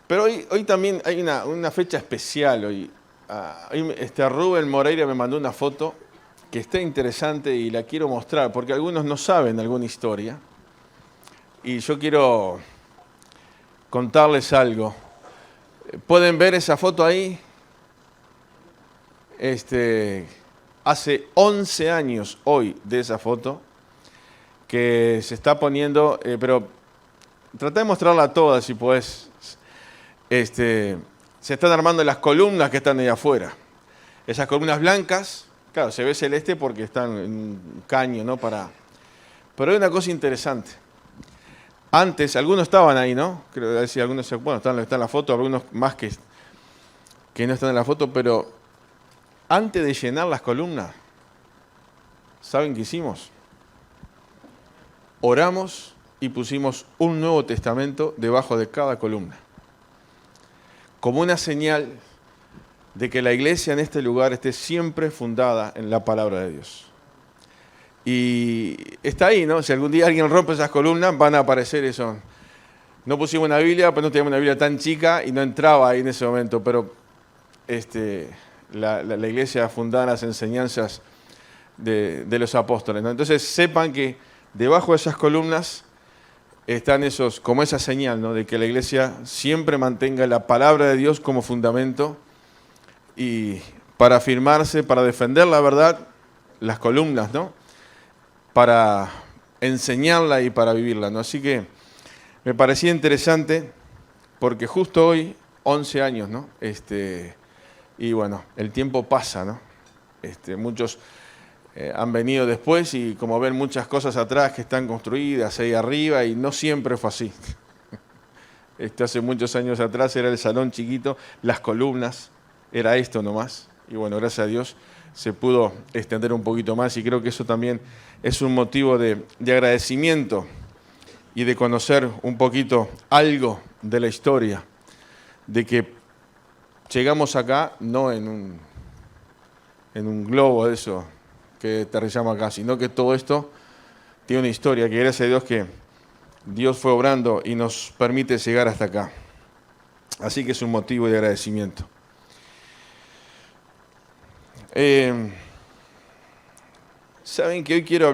Pero hoy también hay una fecha especial. Hoy Rubén Moreira me mandó una foto que está interesante y la quiero mostrar, porque algunos no saben alguna historia. Y yo quiero contarles algo. ¿Pueden ver esa foto ahí? Hace 11 años hoy de esa foto que se está poniendo, pero trata de mostrarla toda si podés. Se están armando las columnas que están ahí afuera. Esas columnas blancas, claro, se ve celeste porque están en un caño, ¿no? Pero hay una cosa interesante. Antes, algunos estaban ahí, ¿no? Creo que algunos, bueno, están en la foto, algunos más que no están en la foto, pero antes de llenar las columnas, ¿saben qué hicimos? Oramos y pusimos un Nuevo Testamento debajo de cada columna, como una señal de que la iglesia en este lugar esté siempre fundada en la palabra de Dios. Y está ahí, ¿no? Si algún día alguien rompe esas columnas, van a aparecer eso. No pusimos una Biblia, pues no teníamos una Biblia tan chica y no entraba ahí en ese momento, pero la iglesia fundada en las enseñanzas de los apóstoles, ¿no? Entonces sepan que debajo de esas columnas están como esa señal, ¿no? De que la iglesia siempre mantenga la palabra de Dios como fundamento y para afirmarse, para defender la verdad, las columnas, ¿no? Para enseñarla y para vivirla, ¿no? Así que me parecía interesante porque justo hoy, 11 años, ¿no? Y bueno, el tiempo pasa, ¿no? Muchos han venido después y como ven muchas cosas atrás que están construidas ahí arriba y no siempre fue así. Hace muchos años atrás era el salón chiquito, las columnas, era esto nomás. Y bueno, gracias a Dios se pudo extender un poquito más y creo que eso también es un motivo de agradecimiento y de conocer un poquito algo de la historia, de que llegamos acá no en un globo de eso que aterrizamos acá, sino que todo esto tiene una historia, que gracias a Dios que Dios fue obrando y nos permite llegar hasta acá. Así que es un motivo de agradecimiento. Saben que hoy quiero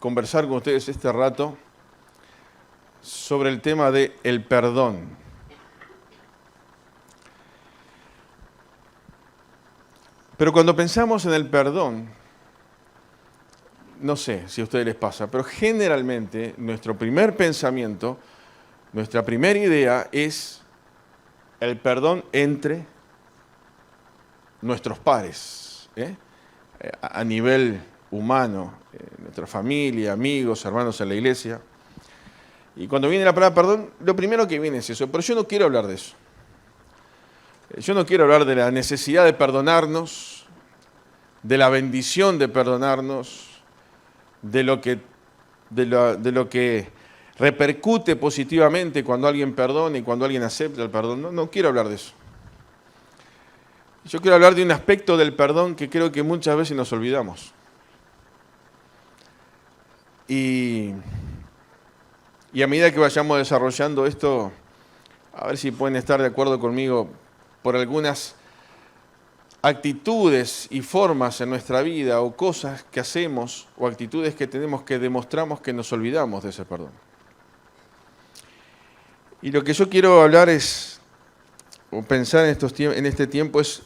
conversar con ustedes este rato sobre el tema del perdón. Pero cuando pensamos en el perdón, no sé si a ustedes les pasa, pero generalmente nuestro primer pensamiento, nuestra primera idea es el perdón entre nuestros pares, a nivel humano, nuestra familia, amigos, hermanos en la iglesia. Y cuando viene la palabra perdón, lo primero que viene es eso, pero yo no quiero hablar de eso. Yo no quiero hablar de la necesidad de perdonarnos, de la bendición de perdonarnos, de lo que repercute positivamente cuando alguien perdona y cuando alguien acepta el perdón. No quiero hablar de eso. Yo quiero hablar de un aspecto del perdón que creo que muchas veces nos olvidamos. Y a medida que vayamos desarrollando esto, a ver si pueden estar de acuerdo conmigo por algunas actitudes y formas en nuestra vida o cosas que hacemos o actitudes que tenemos que demostramos que nos olvidamos de ese perdón. Y lo que yo quiero hablar o pensar en este tiempo es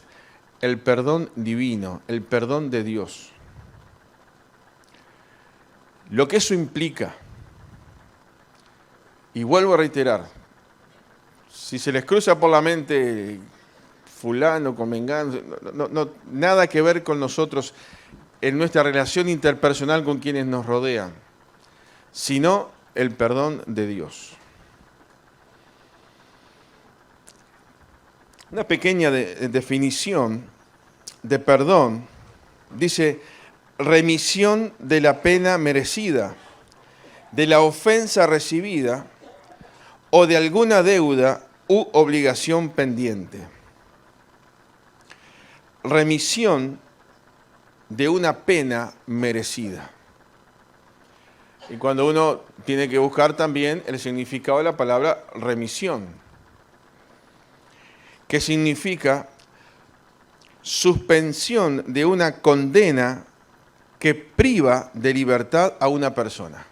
el perdón divino, el perdón de Dios. Lo que eso implica. Y vuelvo a reiterar, si se les cruza por la mente fulano con mengano, nada que ver con nosotros en nuestra relación interpersonal con quienes nos rodean, sino el perdón de Dios. Una pequeña definición de perdón dice: remisión de la pena merecida, de la ofensa recibida o de alguna deuda u obligación pendiente. Remisión de una pena merecida. Y cuando uno tiene que buscar también el significado de la palabra remisión. que significa suspensión de una condena que priva de libertad a una persona.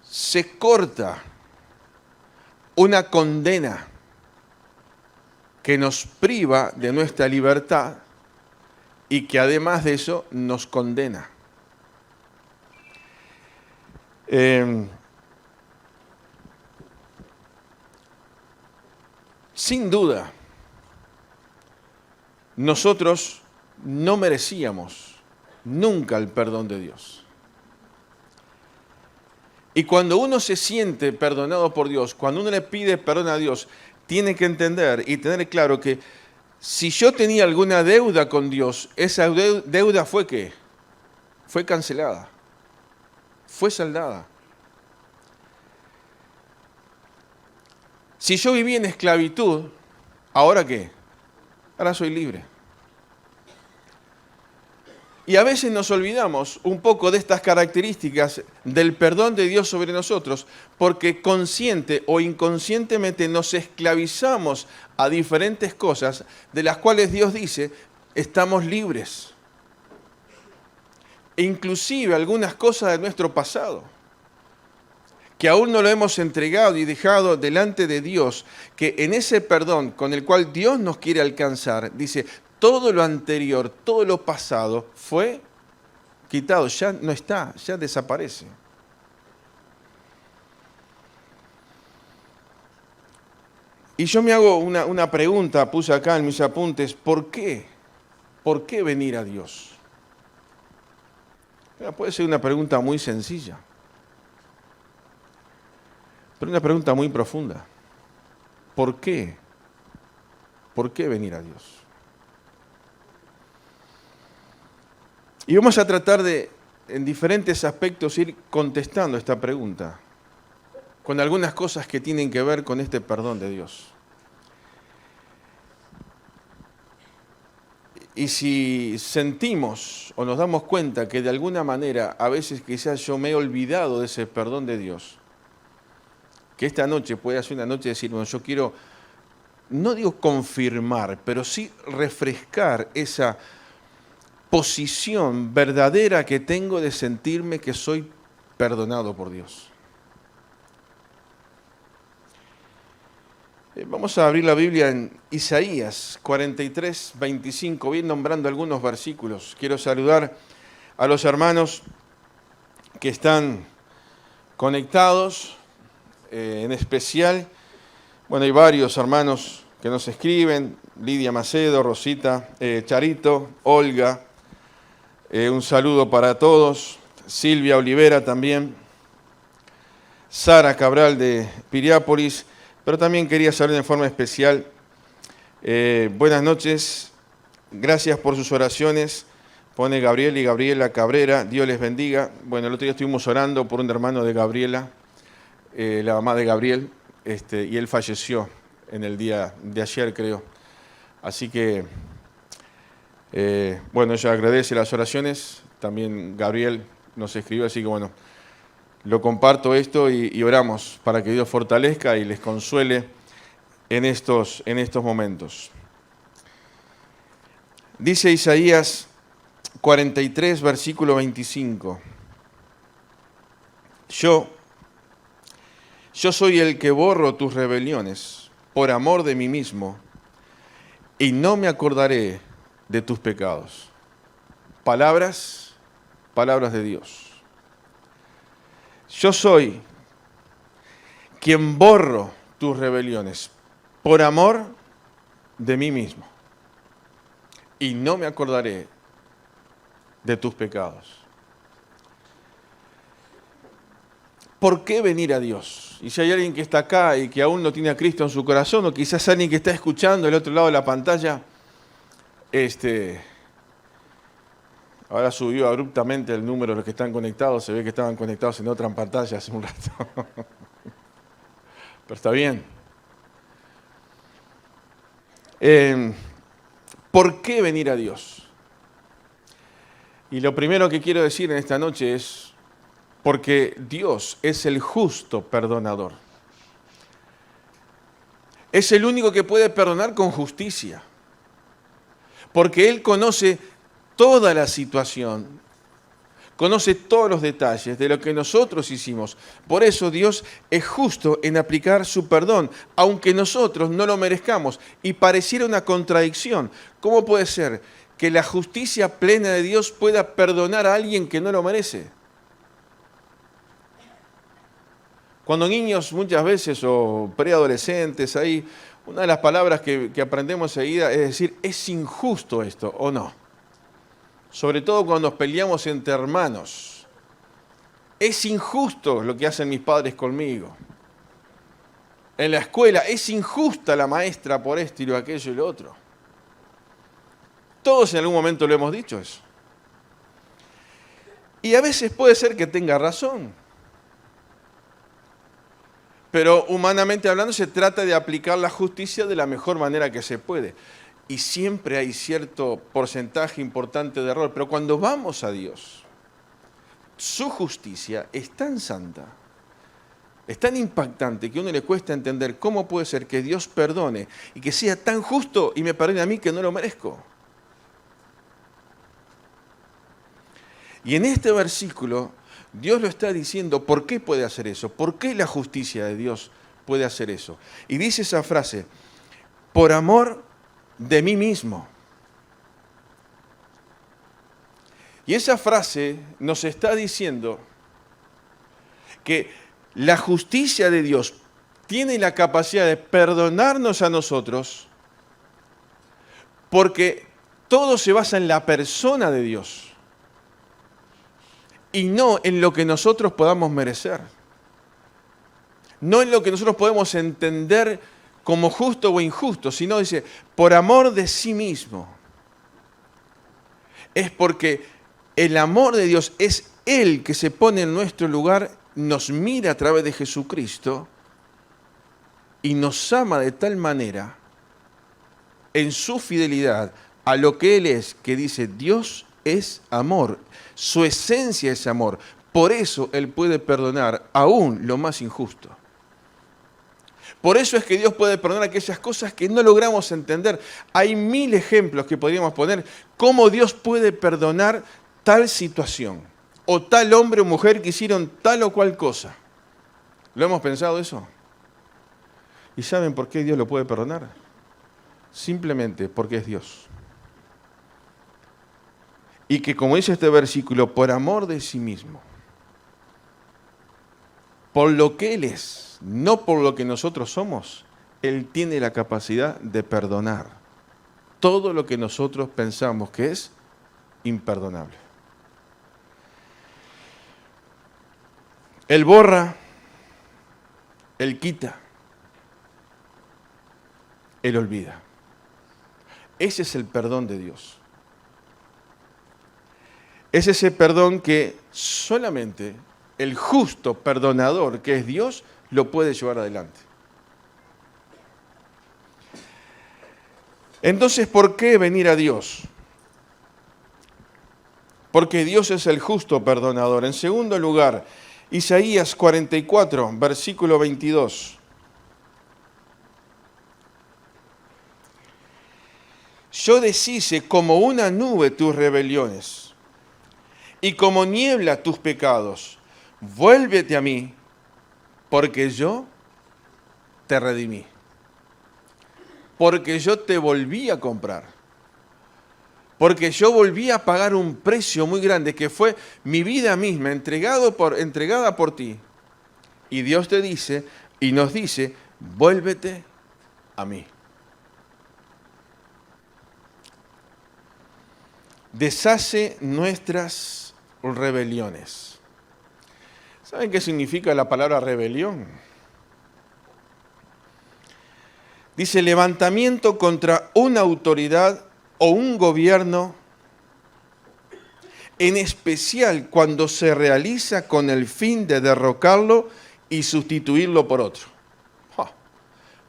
Se corta una condena que nos priva de nuestra libertad y que además de eso nos condena. Sin duda, nosotros no merecíamos nunca el perdón de Dios. Y cuando uno se siente perdonado por Dios, cuando uno le pide perdón a Dios, tiene que entender y tener claro que si yo tenía alguna deuda con Dios, esa deuda fue ¿qué? Fue cancelada, fue saldada. Si yo vivía en esclavitud, ¿ahora qué? Ahora soy libre. Y a veces nos olvidamos un poco de estas características del perdón de Dios sobre nosotros, porque consciente o inconscientemente nos esclavizamos a diferentes cosas de las cuales Dios dice, estamos libres. E inclusive algunas cosas de nuestro pasado, que aún no lo hemos entregado y dejado delante de Dios, que en ese perdón con el cual Dios nos quiere alcanzar, dice, todo lo anterior, todo lo pasado fue quitado, ya no está, ya desaparece. Y yo me hago una pregunta, puse acá en mis apuntes, ¿por qué? ¿Por qué venir a Dios? Puede ser una pregunta muy sencilla, pero una pregunta muy profunda. ¿Por qué? ¿Por qué venir a Dios? Y vamos a tratar de, en diferentes aspectos, ir contestando esta pregunta, con algunas cosas que tienen que ver con este perdón de Dios. Y si sentimos o nos damos cuenta que de alguna manera, a veces quizás yo me he olvidado de ese perdón de Dios, que esta noche puede ser una noche de decir, bueno, yo quiero, no digo confirmar, pero sí refrescar esa posición verdadera que tengo de sentirme que soy perdonado por Dios. Vamos a abrir la Biblia en Isaías 43, 25, voy nombrando algunos versículos. Quiero saludar a los hermanos que están conectados, en especial, bueno, hay varios hermanos que nos escriben, Lidia Macedo, Rosita, Charito, Olga, un saludo para todos, Silvia Olivera también, Sara Cabral de Piriápolis, pero también quería saludar en forma especial. Buenas noches, gracias por sus oraciones, pone Gabriel y Gabriela Cabrera, Dios les bendiga. Bueno, el otro día estuvimos orando por un hermano de Gabriela, la mamá de Gabriel, y él falleció en el día de ayer, creo. Así que, bueno, ella agradece las oraciones, también Gabriel nos escribió, así que bueno, lo comparto esto y oramos para que Dios fortalezca y les consuele en estos momentos. Dice Isaías 43, versículo 25. Yo soy el que borro tus rebeliones por amor de mí mismo y no me acordaré de tus pecados. Palabras de Dios. Yo soy quien borro tus rebeliones por amor de mí mismo y no me acordaré de tus pecados. ¿Por qué venir a Dios? Y si hay alguien que está acá y que aún no tiene a Cristo en su corazón, o quizás alguien que está escuchando del otro lado de la pantalla, ahora subió abruptamente el número de los que están conectados, se ve que estaban conectados en otra pantalla hace un rato. Pero está bien. ¿Por qué venir a Dios? Y lo primero que quiero decir en esta noche es, porque Dios es el justo perdonador. Es el único que puede perdonar con justicia, porque Él conoce toda la situación, conoce todos los detalles de lo que nosotros hicimos. Por eso Dios es justo en aplicar su perdón, aunque nosotros no lo merezcamos. Y pareciera una contradicción. ¿Cómo puede ser que la justicia plena de Dios pueda perdonar a alguien que no lo merece? Cuando niños muchas veces o preadolescentes, ahí una de las palabras que aprendemos enseguida es decir, es injusto esto, ¿o no? Sobre todo cuando nos peleamos entre hermanos. Es injusto lo que hacen mis padres conmigo. En la escuela es injusta la maestra por esto y lo aquello y lo otro. Todos en algún momento lo hemos dicho eso. Y a veces puede ser que tenga razón. Pero humanamente hablando se trata de aplicar la justicia de la mejor manera que se puede. Y siempre hay cierto porcentaje importante de error. Pero cuando vamos a Dios, su justicia es tan santa, es tan impactante que a uno le cuesta entender cómo puede ser que Dios perdone y que sea tan justo y me perdone a mí que no lo merezco. Y en este versículo Dios lo está diciendo, ¿por qué puede hacer eso? ¿Por qué la justicia de Dios puede hacer eso? Y dice esa frase, por amor de mí mismo. Y esa frase nos está diciendo que la justicia de Dios tiene la capacidad de perdonarnos a nosotros porque todo se basa en la persona de Dios y no en lo que nosotros podamos merecer. No en lo que nosotros podemos entender como justo o injusto, sino dice, por amor de sí mismo. Es porque el amor de Dios es Él que se pone en nuestro lugar, nos mira a través de Jesucristo y nos ama de tal manera en su fidelidad a lo que Él es, que dice, Dios es amor, su esencia es amor. Por eso Él puede perdonar aún lo más injusto. Por eso es que Dios puede perdonar aquellas cosas que no logramos entender. Hay 1000 ejemplos que podríamos poner cómo Dios puede perdonar tal situación o tal hombre o mujer que hicieron tal o cual cosa. ¿Lo hemos pensado eso? ¿Y saben por qué Dios lo puede perdonar? Simplemente porque es Dios. Y que, como dice este versículo, por amor de sí mismo, por lo que Él es, no por lo que nosotros somos, Él tiene la capacidad de perdonar todo lo que nosotros pensamos que es imperdonable. Él borra, Él quita, Él olvida. Ese es el perdón de Dios. Es ese perdón que solamente el justo perdonador, que es Dios, lo puede llevar adelante. Entonces, ¿por qué venir a Dios? Porque Dios es el justo perdonador. En segundo lugar, Isaías 44, versículo 22. Yo deshice como una nube tus rebeliones y como niebla tus pecados. Vuélvete a mí, porque yo te redimí. Porque yo te volví a comprar. Porque yo volví a pagar un precio muy grande, que fue mi vida misma, entregada por ti. Y Dios te dice, y nos dice, vuélvete a mí. Deshace nuestras rebeliones. ¿Saben qué significa la palabra rebelión? Dice levantamiento contra una autoridad o un gobierno, en especial cuando se realiza con el fin de derrocarlo y sustituirlo por otro.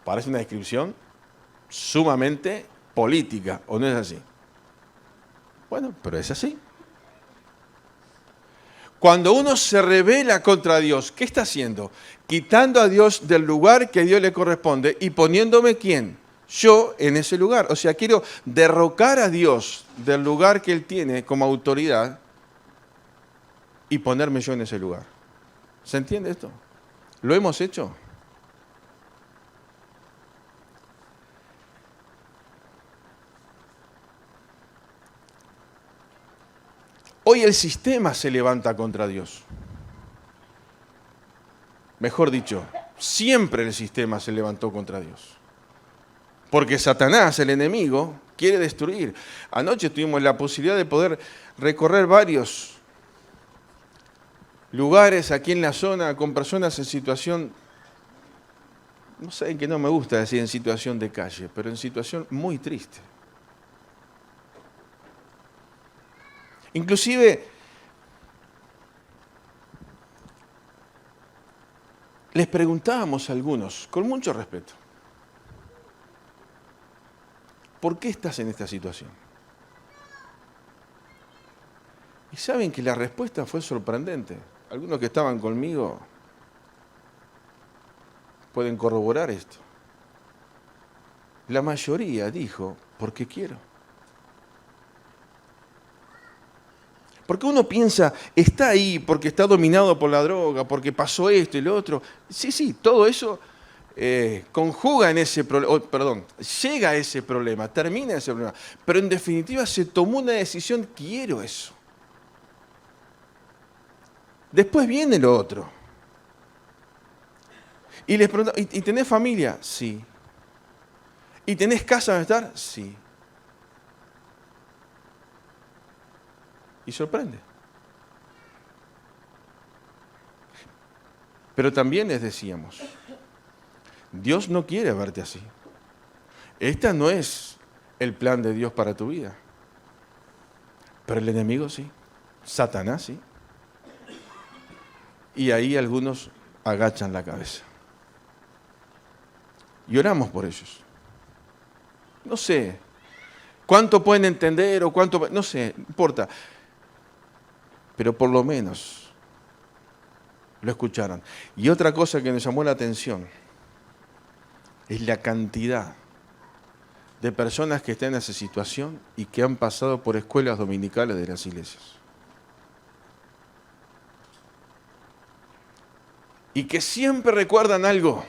Parece una descripción sumamente política, ¿o no es así? Bueno, pero es así. Cuando uno se rebela contra Dios, ¿qué está haciendo? Quitando a Dios del lugar que a Dios le corresponde y poniéndome ¿quién? Yo en ese lugar. O sea, quiero derrocar a Dios del lugar que Él tiene como autoridad y ponerme yo en ese lugar. ¿Se entiende esto? ¿Lo hemos hecho? Hoy el sistema se levanta contra Dios. Mejor dicho, siempre el sistema se levantó contra Dios. Porque Satanás, el enemigo, quiere destruir. Anoche tuvimos la posibilidad de poder recorrer varios lugares aquí en la zona con personas en situación, no sé, que no me gusta decir en situación de calle, pero en situación muy triste. Inclusive les preguntábamos a algunos, con mucho respeto, ¿por qué estás en esta situación? Y saben que la respuesta fue sorprendente. Algunos que estaban conmigo pueden corroborar esto. La mayoría dijo, porque quiero. Porque uno piensa, está ahí porque está dominado por la droga, porque pasó esto y lo otro. Sí, todo eso conjuga en ese problema, llega a ese problema, termina ese problema. Pero en definitiva se tomó una decisión, quiero eso. Después viene lo otro. Y les pregunto, ¿y tenés familia? Sí. ¿Y tenés casa donde estar? Sí. Y sorprende. Pero también les decíamos, Dios no quiere verte así. Este no es el plan de Dios para tu vida. Pero el enemigo sí. Satanás sí. Y ahí algunos agachan la cabeza. Y oramos por ellos. No sé cuánto pueden entender o cuánto, no sé, no importa. Pero por lo menos lo escucharon. Y otra cosa que nos llamó la atención es la cantidad de personas que están en esa situación y que han pasado por escuelas dominicales de las iglesias. Y que siempre recuerdan algo.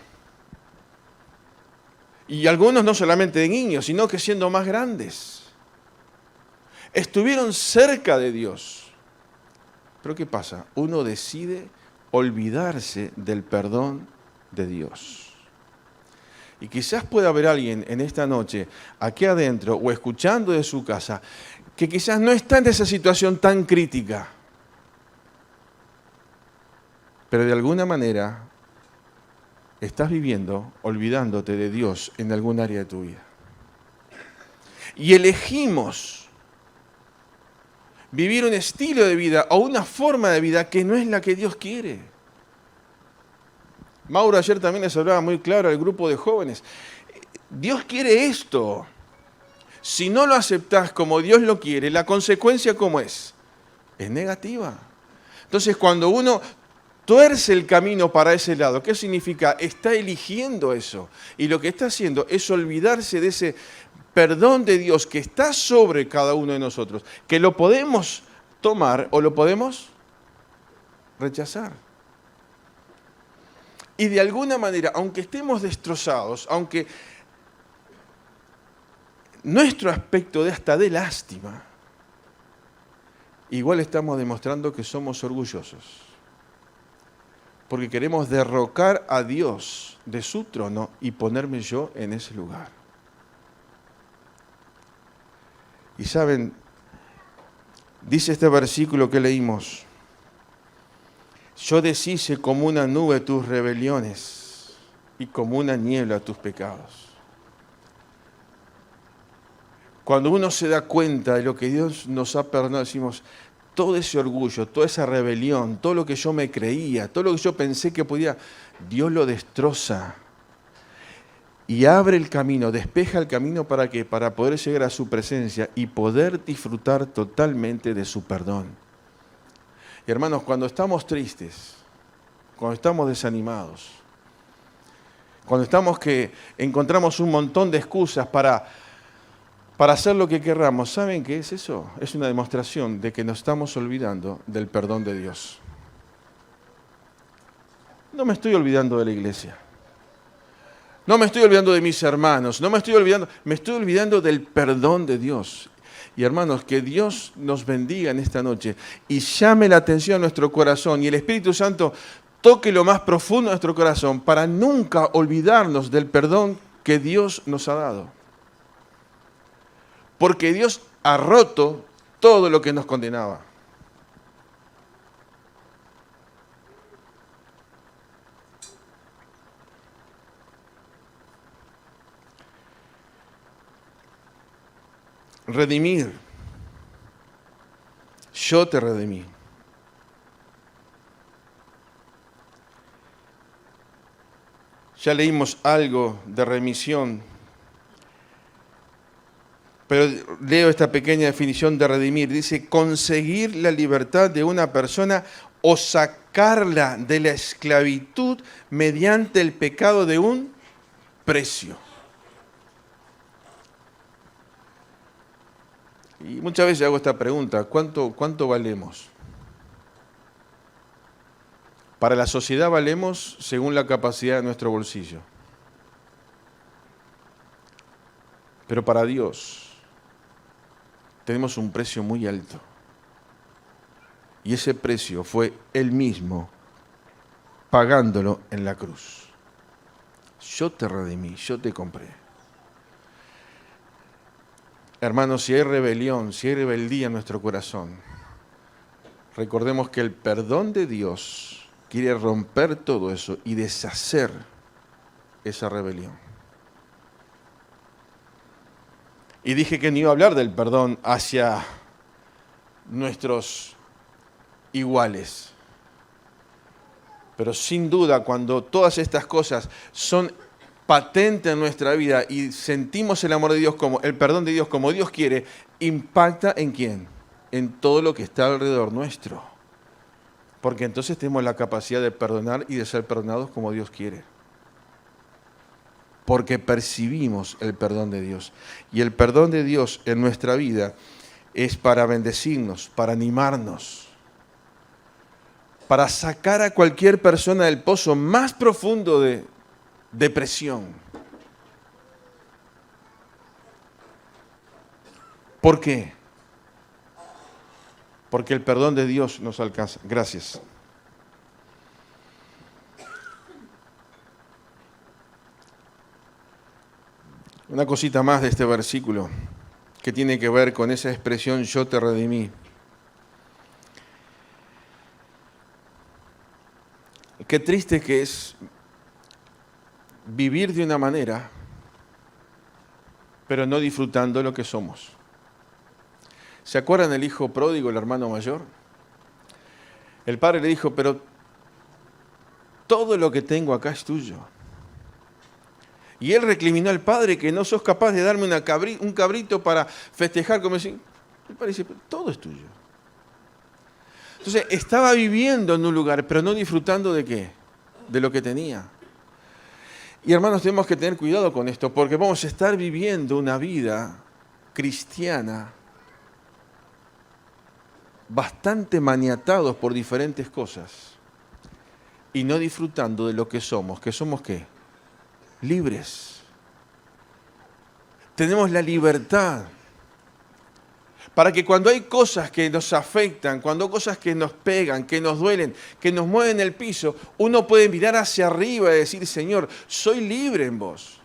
Y algunos no solamente de niños, sino que siendo más grandes. Estuvieron cerca de Dios. Pero ¿qué pasa? Uno decide olvidarse del perdón de Dios. Y quizás pueda haber alguien en esta noche, aquí adentro, o escuchando de su casa, que quizás no está en esa situación tan crítica. Pero de alguna manera estás viviendo olvidándote de Dios en algún área de tu vida. Y elegimos vivir un estilo de vida o una forma de vida que no es la que Dios quiere. Mauro ayer también les hablaba muy claro al grupo de jóvenes. Dios quiere esto. Si no lo aceptás como Dios lo quiere, la consecuencia ¿cómo es? Es negativa. Entonces cuando uno tuerce el camino para ese lado, ¿qué significa? Está eligiendo eso. Y lo que está haciendo es olvidarse de ese perdón de Dios que está sobre cada uno de nosotros, que lo podemos tomar o lo podemos rechazar. Y de alguna manera, aunque estemos destrozados, aunque nuestro aspecto de hasta de lástima, igual estamos demostrando que somos orgullosos. Porque queremos derrocar a Dios de su trono y ponerme yo en ese lugar. Y saben, dice este versículo que leímos, yo deshice como una nube tus rebeliones y como una niebla tus pecados. Cuando uno se da cuenta de lo que Dios nos ha perdonado, decimos, todo ese orgullo, toda esa rebelión, todo lo que yo me creía, todo lo que yo pensé que podía, Dios lo destroza y abre el camino, despeja el camino ¿para qué? Para poder llegar a su presencia y poder disfrutar totalmente de su perdón. Y hermanos, cuando estamos tristes, cuando estamos desanimados, cuando estamos que encontramos un montón de excusas para hacer lo que querramos, ¿saben qué es eso? Es una demostración de que nos estamos olvidando del perdón de Dios. No me estoy olvidando de la iglesia. No me estoy olvidando de mis hermanos. Me estoy olvidando del perdón de Dios. Y hermanos, que Dios nos bendiga en esta noche y llame la atención a nuestro corazón y el Espíritu Santo toque lo más profundo de nuestro corazón para nunca olvidarnos del perdón que Dios nos ha dado. Porque Dios ha roto todo lo que nos condenaba. Redimir. Yo te redimí. Ya leímos algo de remisión, pero leo esta pequeña definición de redimir. Dice, conseguir la libertad de una persona o sacarla de la esclavitud mediante el pecado de un precio. Y muchas veces hago esta pregunta, ¿cuánto valemos? Para la sociedad valemos según la capacidad de nuestro bolsillo. Pero para Dios tenemos un precio muy alto. Y ese precio fue Él mismo pagándolo en la cruz. Yo te redimí, yo te compré. Hermanos, si hay rebelión, si hay rebeldía en nuestro corazón, recordemos que el perdón de Dios quiere romper todo eso y deshacer esa rebelión. Y dije que no iba a hablar del perdón hacia nuestros iguales. Pero sin duda, cuando todas estas cosas son patentes en nuestra vida y sentimos el amor de Dios, como el perdón de Dios como Dios quiere, impacta ¿en quién? En todo lo que está alrededor nuestro. Porque entonces tenemos la capacidad de perdonar y de ser perdonados como Dios quiere. Porque percibimos el perdón de Dios. Y el perdón de Dios en nuestra vida es para bendecirnos, para animarnos, para sacar a cualquier persona del pozo más profundo de depresión. ¿Por qué? Porque el perdón de Dios nos alcanza. Gracias. Una cosita más de este versículo que tiene que ver con esa expresión yo te redimí. Qué triste que es vivir de una manera, pero no disfrutando lo que somos. ¿Se acuerdan del hijo pródigo, el hermano mayor? El padre le dijo, pero todo lo que tengo acá es tuyo. Y él recriminó al padre que no sos capaz de darme un cabrito para festejar, como decir, el padre dice, todo es tuyo. Entonces, estaba viviendo en un lugar, pero no disfrutando de qué, de lo que tenía. Y hermanos, tenemos que tener cuidado con esto, porque vamos a estar viviendo una vida cristiana bastante maniatados por diferentes cosas y no disfrutando de lo que somos ¿qué? Libres. Tenemos la libertad para que cuando hay cosas que nos afectan, cuando hay cosas que nos pegan, que nos duelen, que nos mueven el piso, uno puede mirar hacia arriba y decir, Señor, soy libre en vos.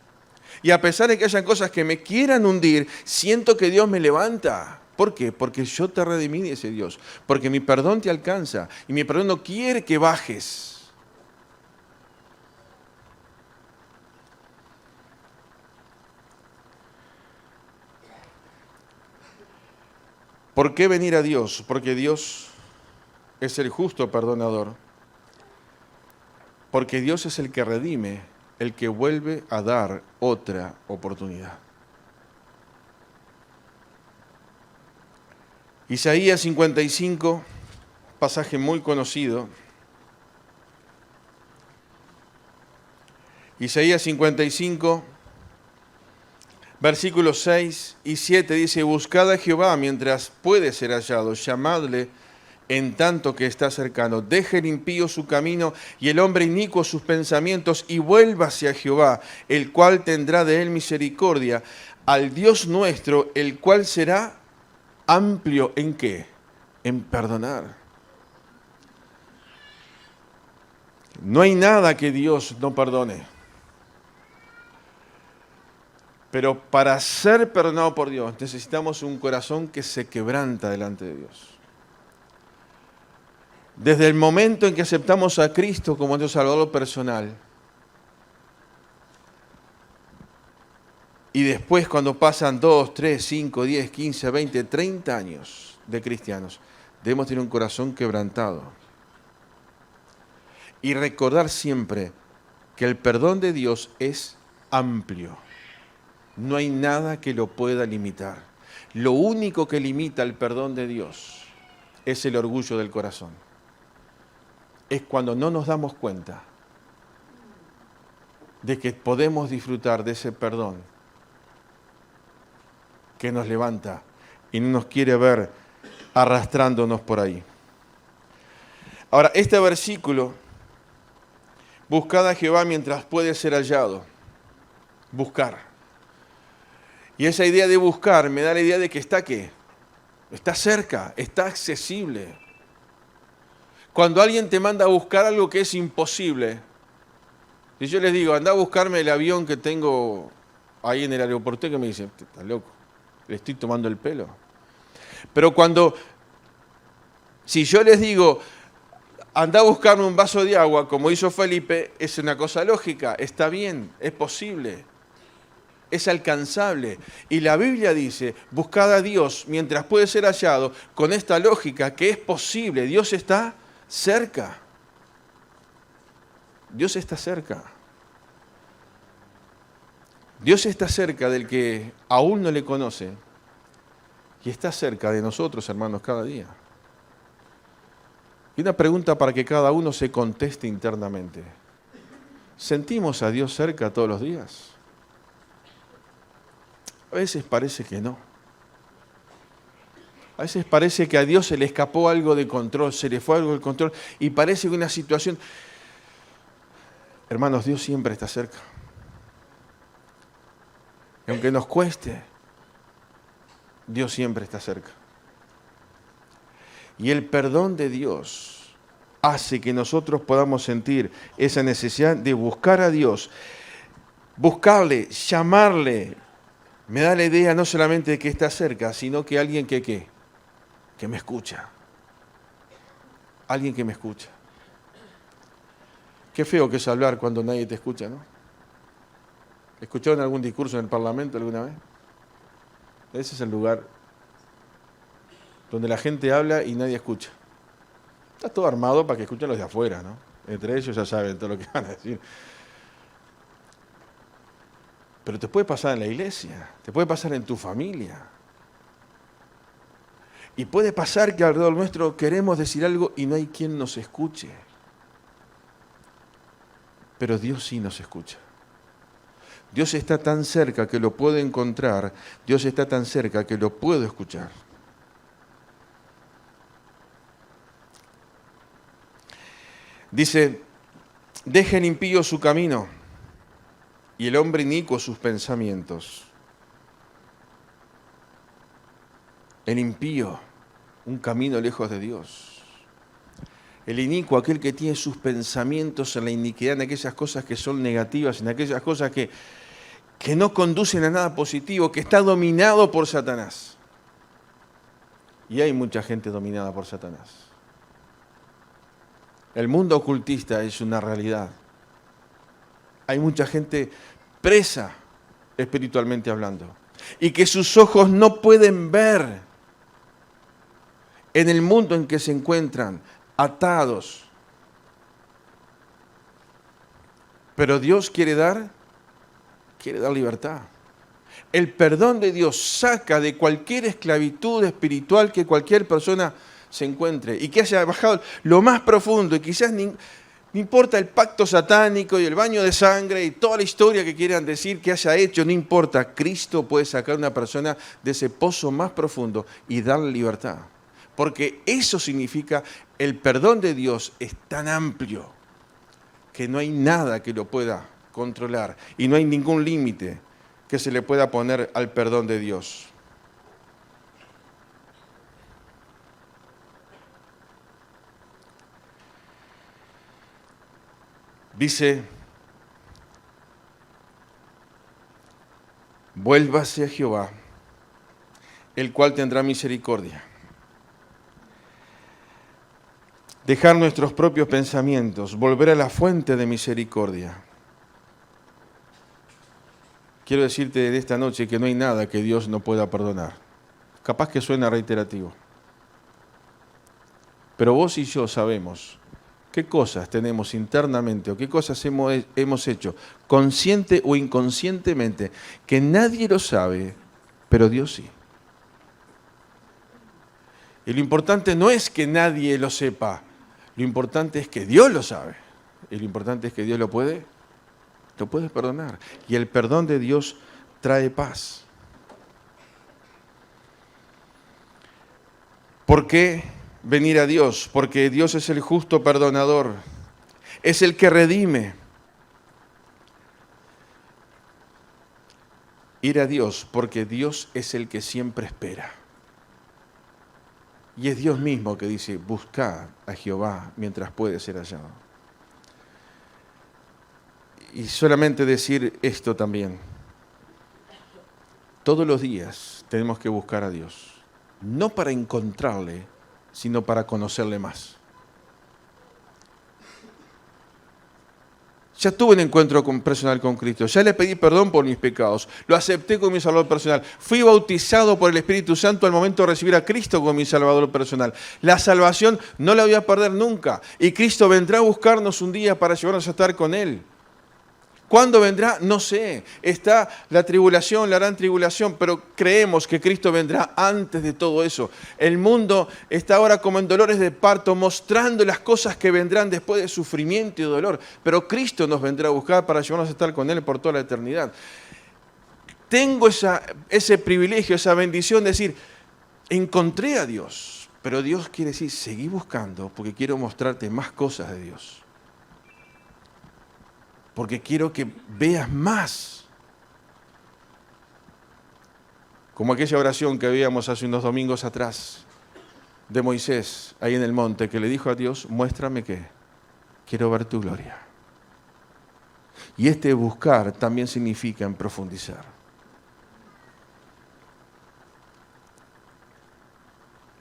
Y a pesar de que hayan cosas que me quieran hundir, siento que Dios me levanta. ¿Por qué? Porque yo te redimí, dice Dios. Porque mi perdón te alcanza y mi perdón no quiere que bajes. ¿Por qué venir a Dios? Porque Dios es el justo perdonador. Porque Dios es el que redime, el que vuelve a dar otra oportunidad. Isaías 55, pasaje muy conocido. Isaías 55, versículos 6 y 7 dice: buscad a Jehová mientras puede ser hallado, llamadle en tanto que está cercano. Deje el impío su camino y el hombre inicuo sus pensamientos, y vuélvase a Jehová, el cual tendrá de él misericordia, al Dios nuestro, el cual será amplio ¿en qué? En perdonar. No hay nada que Dios no perdone. Pero para ser perdonado por Dios necesitamos un corazón que se quebranta delante de Dios. Desde el momento en que aceptamos a Cristo como nuestro Salvador personal, y después cuando pasan 2, 3, 5, 10, 15, 20, 30 años de cristianos, debemos tener un corazón quebrantado. Y recordar siempre que el perdón de Dios es amplio. No hay nada que lo pueda limitar. Lo único que limita el perdón de Dios es el orgullo del corazón. Es cuando no nos damos cuenta de que podemos disfrutar de ese perdón que nos levanta y no nos quiere ver arrastrándonos por ahí. Ahora, este versículo, buscad a Jehová mientras puede ser hallado. Buscar. Y esa idea de buscar me da la idea de que está ¿qué? Está cerca, está accesible. Cuando alguien te manda a buscar algo que es imposible, si yo les digo, anda a buscarme el avión que tengo ahí en el aeropuerto, que me dicen, estás loco, le estoy tomando el pelo. Pero si yo les digo, anda a buscarme un vaso de agua, como hizo Felipe, es una cosa lógica, está bien, es posible. Es alcanzable. Y la Biblia dice, buscad a Dios mientras puede ser hallado, con esta lógica que es posible. Dios está cerca. Dios está cerca. Dios está cerca del que aún no le conoce y está cerca de nosotros, hermanos, cada día. Y una pregunta para que cada uno se conteste internamente. ¿Sentimos a Dios cerca todos los días? A veces parece que no. A veces parece que a Dios se le escapó algo de control, se le fue algo del control y parece que una situación... Hermanos, Dios siempre está cerca. Y aunque nos cueste, Dios siempre está cerca. Y el perdón de Dios hace que nosotros podamos sentir esa necesidad de buscar a Dios, buscarle, llamarle. Me da la idea no solamente de que está cerca, sino que alguien que me escucha. Alguien que me escucha. Qué feo que es hablar cuando nadie te escucha, ¿no? ¿Escucharon algún discurso en el Parlamento alguna vez? Ese es el lugar donde la gente habla y nadie escucha. Está todo armado para que escuchen los de afuera, ¿no? Entre ellos ya saben todo lo que van a decir. Pero te puede pasar en la iglesia, te puede pasar en tu familia. Y puede pasar que alrededor nuestro queremos decir algo y no hay quien nos escuche. Pero Dios sí nos escucha. Dios está tan cerca que lo puedo encontrar, Dios está tan cerca que lo puedo escuchar. Dice, deje el impío su camino y el hombre inicuo sus pensamientos. El impío, un camino lejos de Dios. El inicuo, aquel que tiene sus pensamientos en la iniquidad, en aquellas cosas que son negativas, en aquellas cosas que no conducen a nada positivo, que está dominado por Satanás. Y hay mucha gente dominada por Satanás. El mundo ocultista es una realidad. Hay mucha gente presa espiritualmente hablando y que sus ojos no pueden ver en el mundo en que se encuentran atados. Pero Dios quiere dar libertad. El perdón de Dios saca de cualquier esclavitud espiritual que cualquier persona se encuentre y que haya bajado lo más profundo y quizás no importa el pacto satánico y el baño de sangre y toda la historia que quieran decir que haya hecho, no importa. Cristo puede sacar a una persona de ese pozo más profundo y darle libertad. Porque eso significa el perdón de Dios es tan amplio que no hay nada que lo pueda controlar y no hay ningún límite que se le pueda poner al perdón de Dios. Dice, vuélvase a Jehová, el cual tendrá misericordia. Dejar nuestros propios pensamientos, volver a la fuente de misericordia. Quiero decirte de esta noche que no hay nada que Dios no pueda perdonar. Capaz que suena reiterativo. Pero vos y yo sabemos qué cosas tenemos internamente o qué cosas hemos hecho, consciente o inconscientemente, que nadie lo sabe, pero Dios sí. Y lo importante no es que nadie lo sepa, lo importante es que Dios lo sabe. Y lo importante es que Dios lo puede perdonar. Y el perdón de Dios trae paz. ¿Por qué venir a Dios? Porque Dios es el justo perdonador. Es el que redime. Ir a Dios porque Dios es el que siempre espera. Y es Dios mismo que dice, buscad a Jehová mientras puede ser hallado. Y solamente decir esto también. Todos los días tenemos que buscar a Dios. No para encontrarle, sino para conocerle más. Ya tuve un encuentro personal con Cristo, ya le pedí perdón por mis pecados, lo acepté como mi Salvador personal, fui bautizado por el Espíritu Santo al momento de recibir a Cristo como mi Salvador personal. La salvación no la voy a perder nunca y Cristo vendrá a buscarnos un día para llevarnos a estar con Él. ¿Cuándo vendrá? No sé. Está la tribulación, la gran tribulación, pero creemos que Cristo vendrá antes de todo eso. El mundo está ahora como en dolores de parto, mostrando las cosas que vendrán después de sufrimiento y dolor. Pero Cristo nos vendrá a buscar para llevarnos a estar con Él por toda la eternidad. Tengo ese privilegio, esa bendición de decir, encontré a Dios. Pero Dios quiere decir, seguí buscando porque quiero mostrarte más cosas de Dios. Porque quiero que veas más. Como aquella oración que veíamos hace unos domingos atrás de Moisés, ahí en el monte, que le dijo a Dios, muéstrame qué, quiero ver tu gloria. Y este buscar también significa en profundizar.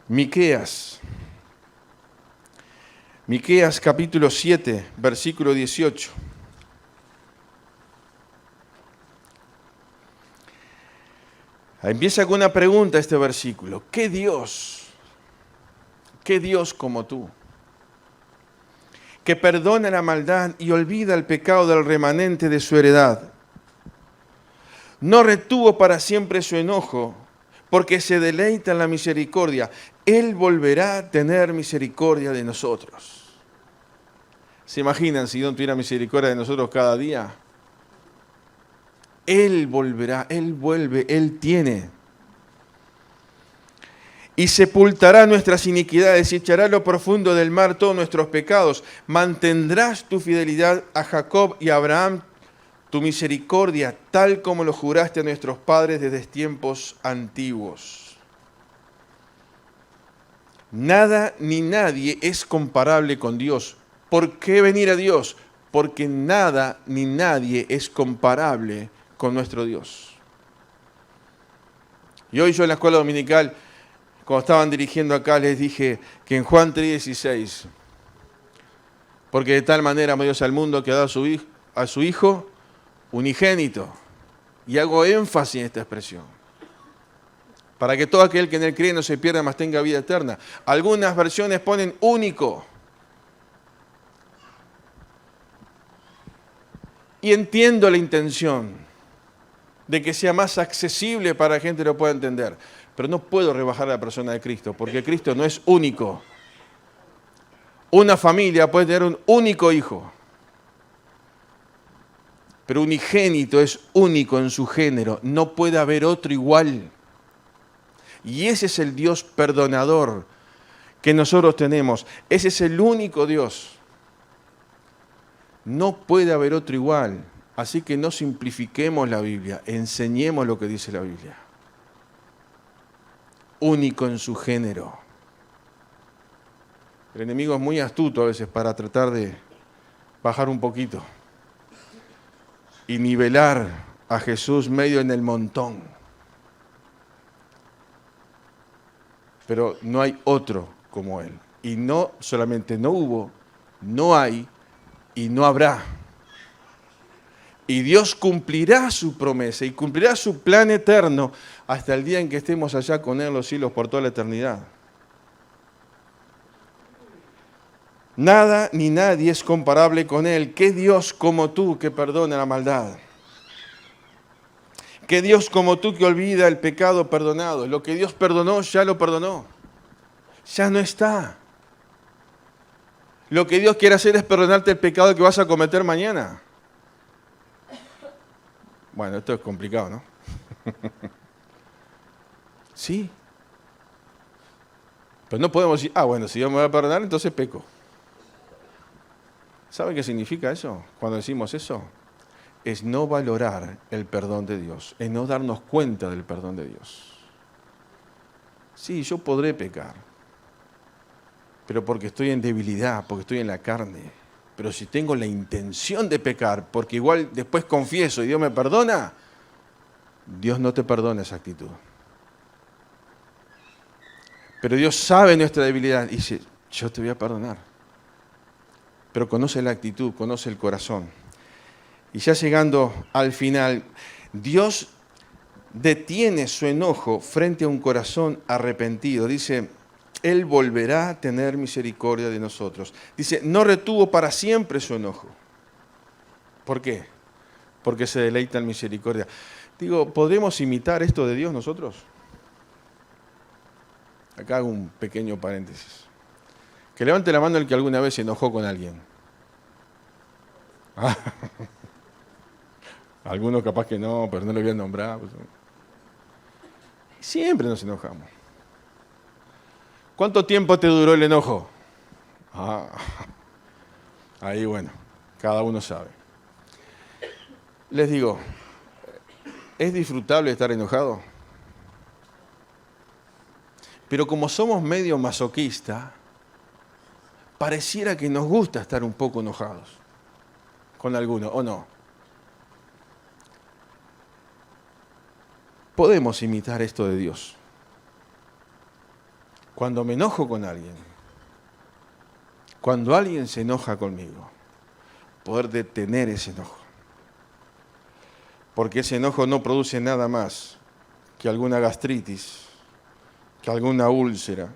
Miqueas capítulo 7, versículo 18. Empieza con una pregunta este versículo. ¿Qué Dios como tú? Que perdona la maldad y olvida el pecado del remanente de su heredad. No retuvo para siempre su enojo, porque se deleita en la misericordia. Él volverá a tener misericordia de nosotros. ¿Se imaginan si Dios tuviera misericordia de nosotros cada día? Él volverá, Él vuelve, Él tiene. Y sepultará nuestras iniquidades y echará a lo profundo del mar todos nuestros pecados. Mantendrás tu fidelidad a Jacob y a Abraham, tu misericordia, tal como lo juraste a nuestros padres desde tiempos antiguos. Nada ni nadie es comparable con Dios. ¿Por qué venir a Dios? Porque nada ni nadie es comparable con nuestro Dios. Y hoy yo en la escuela dominical, cuando estaban dirigiendo acá, les dije que en Juan 3:16, porque de tal manera amó Dios al mundo que ha dado a su Hijo unigénito. Y hago énfasis en esta expresión. Para que todo aquel que en Él cree no se pierda, mas tenga vida eterna. Algunas versiones ponen único. Y entiendo la intención de que sea más accesible para que la gente lo pueda entender. pero no puedo rebajar a la persona de Cristo, porque Cristo no es único. Una familia puede tener un único hijo, pero unigénito es único en su género, no puede haber otro igual. Y ese es el Dios perdonador que nosotros tenemos. Ese es el único Dios. No puede haber otro igual. Así que no simplifiquemos la Biblia, enseñemos lo que dice la Biblia. Único en su género. El enemigo es muy astuto a veces para tratar de bajar un poquito y nivelar a Jesús medio en el montón. Pero no hay otro como Él. Y no solamente no hubo, no hay y no habrá. Y Dios cumplirá su promesa y cumplirá su plan eterno hasta el día en que estemos allá con Él en los cielos por toda la eternidad. Nada ni nadie es comparable con Él. ¿Qué Dios como tú que perdona la maldad? ¿Qué Dios como tú que olvida el pecado perdonado? Lo que Dios perdonó, ya lo perdonó. Ya no está. Lo que Dios quiere hacer es perdonarte el pecado que vas a cometer mañana. Bueno, esto es complicado, ¿no? Sí. Pero no podemos decir, bueno, si Dios me va a perdonar, entonces peco. ¿Sabe qué significa eso? Cuando decimos eso, es no valorar el perdón de Dios, es no darnos cuenta del perdón de Dios. Sí, yo podré pecar, pero porque estoy en debilidad, porque estoy en la carne. Pero si tengo la intención de pecar, porque igual después confieso y Dios me perdona, Dios no te perdona esa actitud. Pero Dios sabe nuestra debilidad y dice, yo te voy a perdonar. Pero conoce la actitud, conoce el corazón. Y ya llegando al final, Dios detiene su enojo frente a un corazón arrepentido. Dice, Él volverá a tener misericordia de nosotros. Dice, no retuvo para siempre su enojo. ¿Por qué? Porque se deleita en misericordia. Digo, ¿podremos imitar esto de Dios nosotros? Acá hago un pequeño paréntesis. Que levante la mano el que alguna vez se enojó con alguien. Algunos capaz que no, pero no lo voy a nombrar. Siempre nos enojamos. ¿Cuánto tiempo te duró el enojo? Ahí bueno, cada uno sabe. Les digo, ¿es disfrutable estar enojado? Pero como somos medio masoquistas, pareciera que nos gusta estar un poco enojados con alguno, ¿o no? Podemos imitar esto de Dios. Cuando me enojo con alguien, cuando alguien se enoja conmigo, poder detener ese enojo. Porque ese enojo no produce nada más que alguna gastritis, que alguna úlcera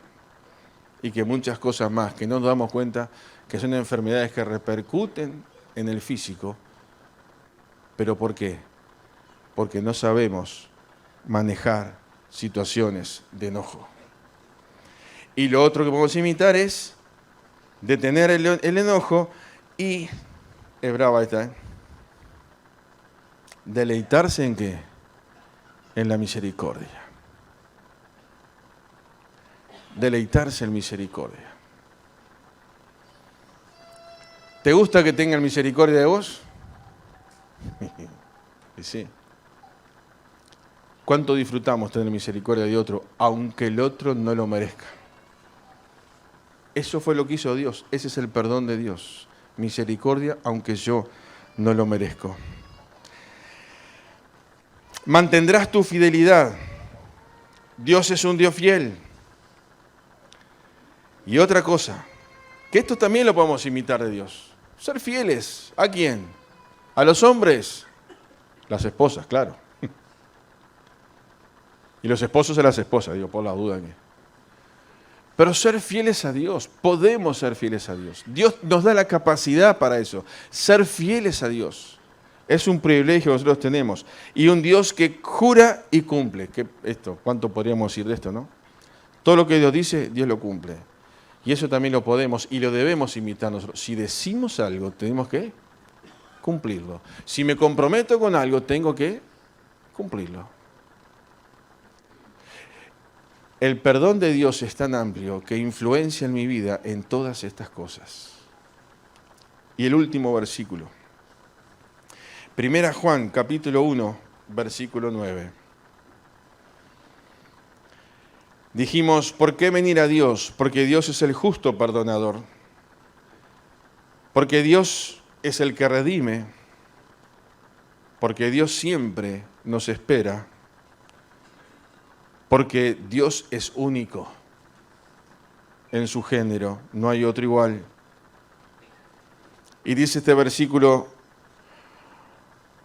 y que muchas cosas más que no nos damos cuenta que son enfermedades que repercuten en el físico. ¿Pero por qué? Porque no sabemos manejar situaciones de enojo. Y lo otro que podemos imitar es detener el enojo y, es brava esta, deleitarse en ¿qué? En la misericordia. Deleitarse en misericordia. ¿Te gusta que tengan misericordia de vos? Y sí. ¿Cuánto disfrutamos tener misericordia de otro, aunque el otro no lo merezca? Eso fue lo que hizo Dios. Ese es el perdón de Dios. Misericordia, aunque yo no lo merezco. Mantendrás tu fidelidad. Dios es un Dios fiel. Y otra cosa, que esto también lo podemos imitar de Dios. Ser fieles. ¿A quién? A los hombres. Las esposas, claro. Y los esposos a las esposas, digo, por la duda. Pero ser fieles a Dios, podemos ser fieles a Dios. Dios nos da la capacidad para eso, ser fieles a Dios. Es un privilegio que nosotros tenemos. Y un Dios que jura y cumple. ¿Cuánto podríamos decir de esto, no? Todo lo que Dios dice, Dios lo cumple. Y eso también lo podemos y lo debemos imitar nosotros. Si decimos algo, tenemos que cumplirlo. Si me comprometo con algo, tengo que cumplirlo. El perdón de Dios es tan amplio que influencia en mi vida en todas estas cosas. Y el último versículo. 1 Juan, capítulo 1, versículo 9. Dijimos, ¿por qué venir a Dios? Porque Dios es el justo perdonador. Porque Dios es el que redime. Porque Dios siempre nos espera. Porque Dios es único en su género, no hay otro igual. Y dice este versículo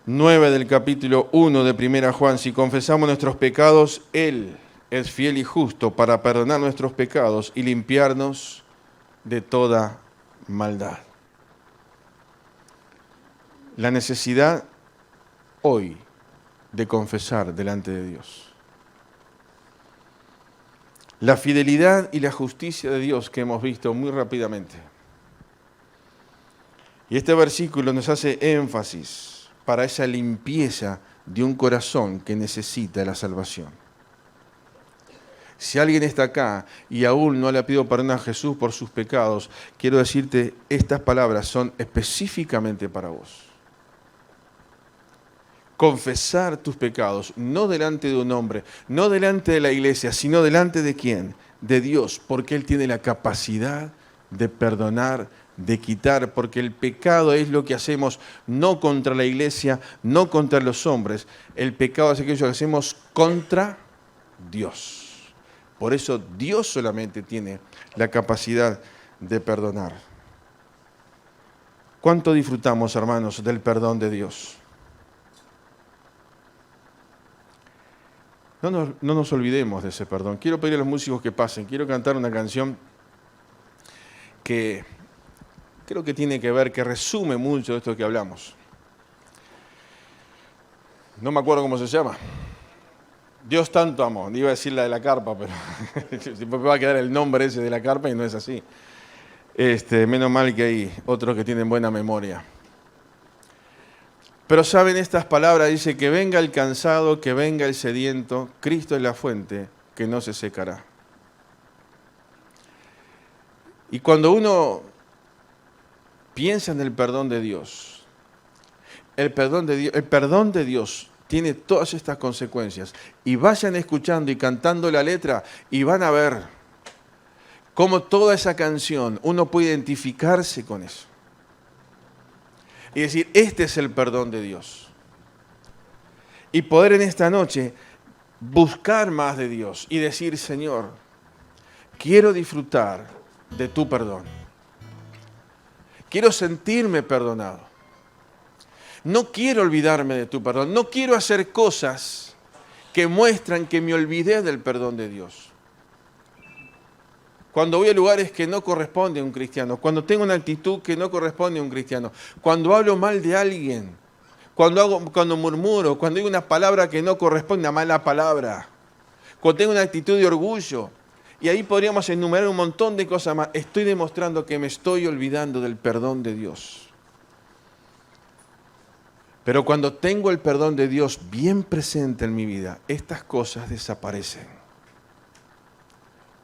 9 del capítulo 1 de 1 Juan, si confesamos nuestros pecados, Él es fiel y justo para perdonar nuestros pecados y limpiarnos de toda maldad. La necesidad hoy de confesar delante de Dios. La fidelidad y la justicia de Dios que hemos visto muy rápidamente. Y este versículo nos hace énfasis para esa limpieza de un corazón que necesita la salvación. Si alguien está acá y aún no le ha pedido perdón a Jesús por sus pecados, quiero decirte, estas palabras son específicamente para vos. Confesar tus pecados, no delante de un hombre, no delante de la iglesia, sino delante de ¿quién? De Dios, porque Él tiene la capacidad de perdonar, de quitar, porque el pecado es lo que hacemos no contra la iglesia, no contra los hombres. El pecado es aquello que hacemos contra Dios. Por eso Dios solamente tiene la capacidad de perdonar. ¿Cuánto disfrutamos, hermanos, del perdón de Dios? No nos olvidemos de ese perdón. Quiero pedir a los músicos que pasen. Quiero cantar una canción que creo que tiene que ver, que resume mucho de esto que hablamos. No me acuerdo cómo se llama. Dios tanto amó. Iba a decir la de la carpa, pero me va a quedar el nombre ese de la carpa y no es así. Menos mal que hay otros que tienen buena memoria. Pero saben, estas palabras dice que venga el cansado, que venga el sediento, Cristo es la fuente que no se secará. Y cuando uno piensa en el perdón de Dios, el perdón de Dios tiene todas estas consecuencias. Y vayan escuchando y cantando la letra y van a ver cómo toda esa canción uno puede identificarse con eso. Y decir, este es el perdón de Dios. Y poder en esta noche buscar más de Dios y decir, Señor, quiero disfrutar de tu perdón. Quiero sentirme perdonado. No quiero olvidarme de tu perdón. No quiero hacer cosas que muestran que me olvidé del perdón de Dios. Cuando voy a lugares que no corresponden a un cristiano, cuando tengo una actitud que no corresponde a un cristiano, cuando hablo mal de alguien, cuando murmuro, cuando digo una palabra que no corresponde a mala palabra, cuando tengo una actitud de orgullo, y ahí podríamos enumerar un montón de cosas más, estoy demostrando que me estoy olvidando del perdón de Dios. Pero cuando tengo el perdón de Dios bien presente en mi vida, estas cosas desaparecen.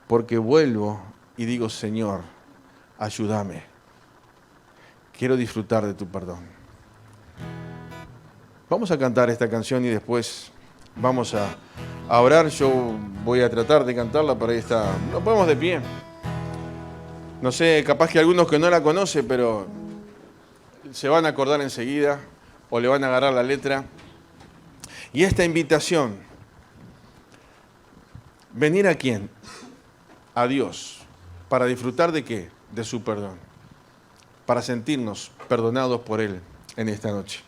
Porque vuelvo y digo, Señor, ayúdame. Quiero disfrutar de tu perdón. Vamos a cantar esta canción y después vamos a orar. Yo voy a tratar de cantarla, pero ahí está. Nos ponemos de pie. No sé, capaz que algunos que no la conocen, pero se van a acordar enseguida o le van a agarrar la letra. Y esta invitación, ¿venir a quién? A Dios. ¿Para disfrutar de qué? De su perdón. Para sentirnos perdonados por Él en esta noche.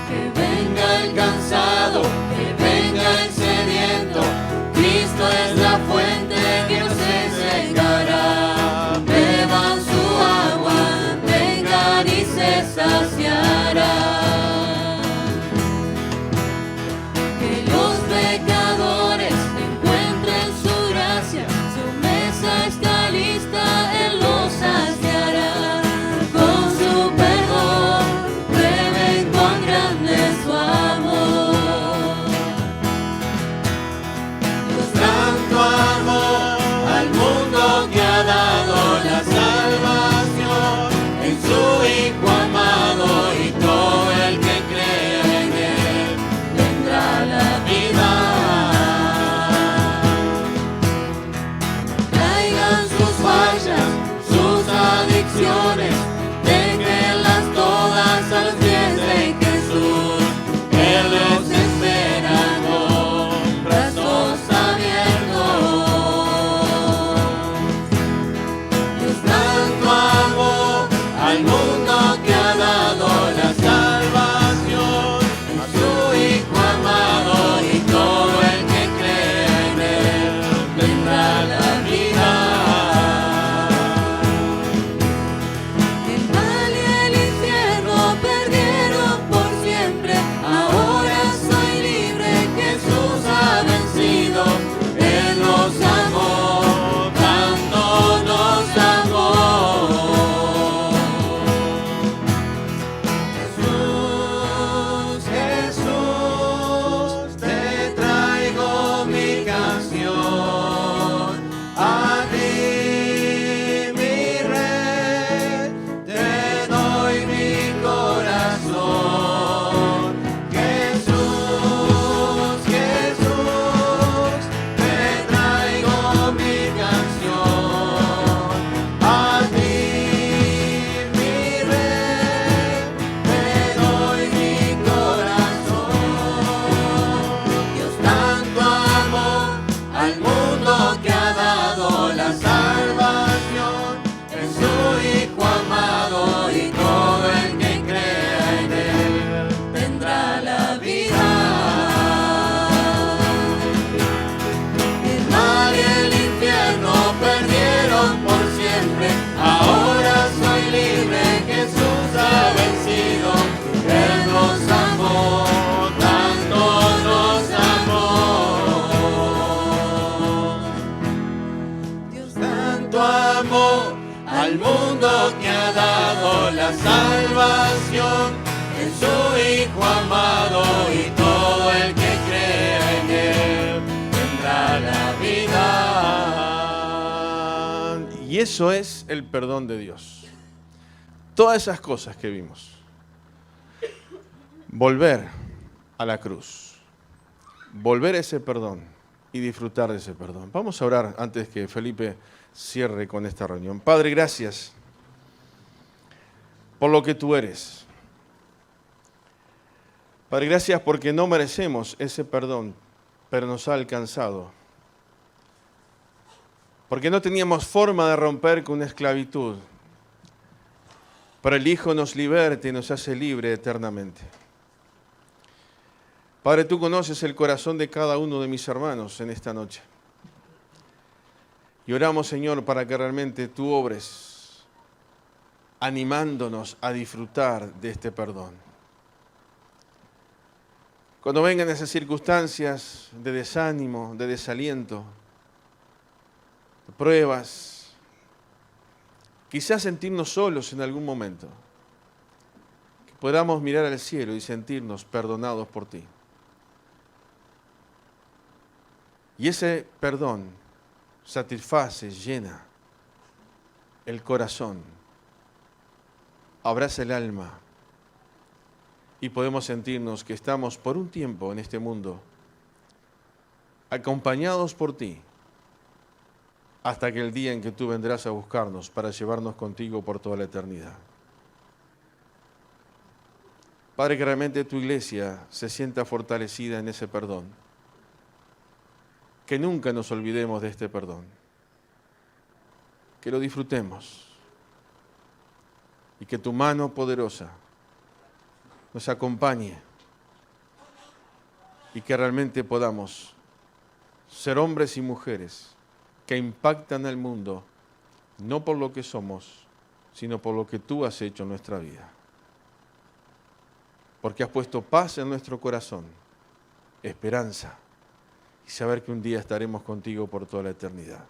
Que venga el cansado, que venga el sediento, Cristo es la fuente huellas, sus adicciones, déjenlas todas a los pies de Jesús. Él los espera con brazos abiertos. Dios tanto amó al mundo que ha dado la salvación a su Hijo amado, y todo el que cree en Él tendrá la vida. El mal y el infierno perdieron por siempre, ahora soy libre, Jesús ha vencido. Él nos amó, tanto nos amó. Jesús, Jesús, te traigo mi canción, a ti mi Rey, te doy mi corazón. Jesús, Jesús, te traigo mi canción, a ti mi Rey, te doy mi corazón. Dios tanto amó al mundo que ha dado la salvación en su Hijo amado, y todo el que crea en Él tendrá la vida. El mal y el infierno perdieron por siempre, ahora soy libre, Jesús ha vencido. Él nos amó, tanto nos amó. Dios tanto amó al mundo que ha dado la salvación en su Hijo amado, y todo el que crea en Él tendrá la vida. Y eso es el perdón de Dios. Todas esas cosas que vimos. Volver a la cruz. Volver a ese perdón y disfrutar de ese perdón. Vamos a orar antes que Felipe cierre con esta reunión. Padre, gracias por lo que tú eres. Padre, gracias porque no merecemos ese perdón, pero nos ha alcanzado. Porque no teníamos forma de romper con una esclavitud, pero el Hijo nos liberta y nos hace libre eternamente. Padre, tú conoces el corazón de cada uno de mis hermanos en esta noche. Y oramos, Señor, para que realmente tú obres, animándonos a disfrutar de este perdón. Cuando vengan esas circunstancias de desánimo, de desaliento, de pruebas, quizás sentirnos solos en algún momento, que podamos mirar al cielo y sentirnos perdonados por ti. Y ese perdón satisface, llena el corazón, abraza el alma, y podemos sentirnos que estamos por un tiempo en este mundo, acompañados por ti, hasta que el día en que tú vendrás a buscarnos para llevarnos contigo por toda la eternidad. Padre, que realmente tu iglesia se sienta fortalecida en ese perdón. Que nunca nos olvidemos de este perdón. Que lo disfrutemos. Y que tu mano poderosa nos acompañe. Y que realmente podamos ser hombres y mujeres que impactan al mundo, no por lo que somos, sino por lo que tú has hecho en nuestra vida. Porque has puesto paz en nuestro corazón, esperanza, y saber que un día estaremos contigo por toda la eternidad.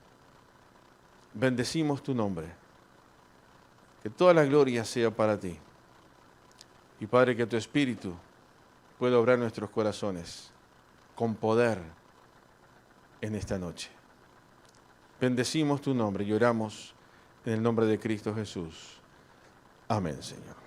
Bendecimos tu nombre. Que toda la gloria sea para ti. Y Padre, que tu Espíritu pueda obrar en nuestros corazones con poder en esta noche. Bendecimos tu nombre y oramos en el nombre de Cristo Jesús. Amén, Señor.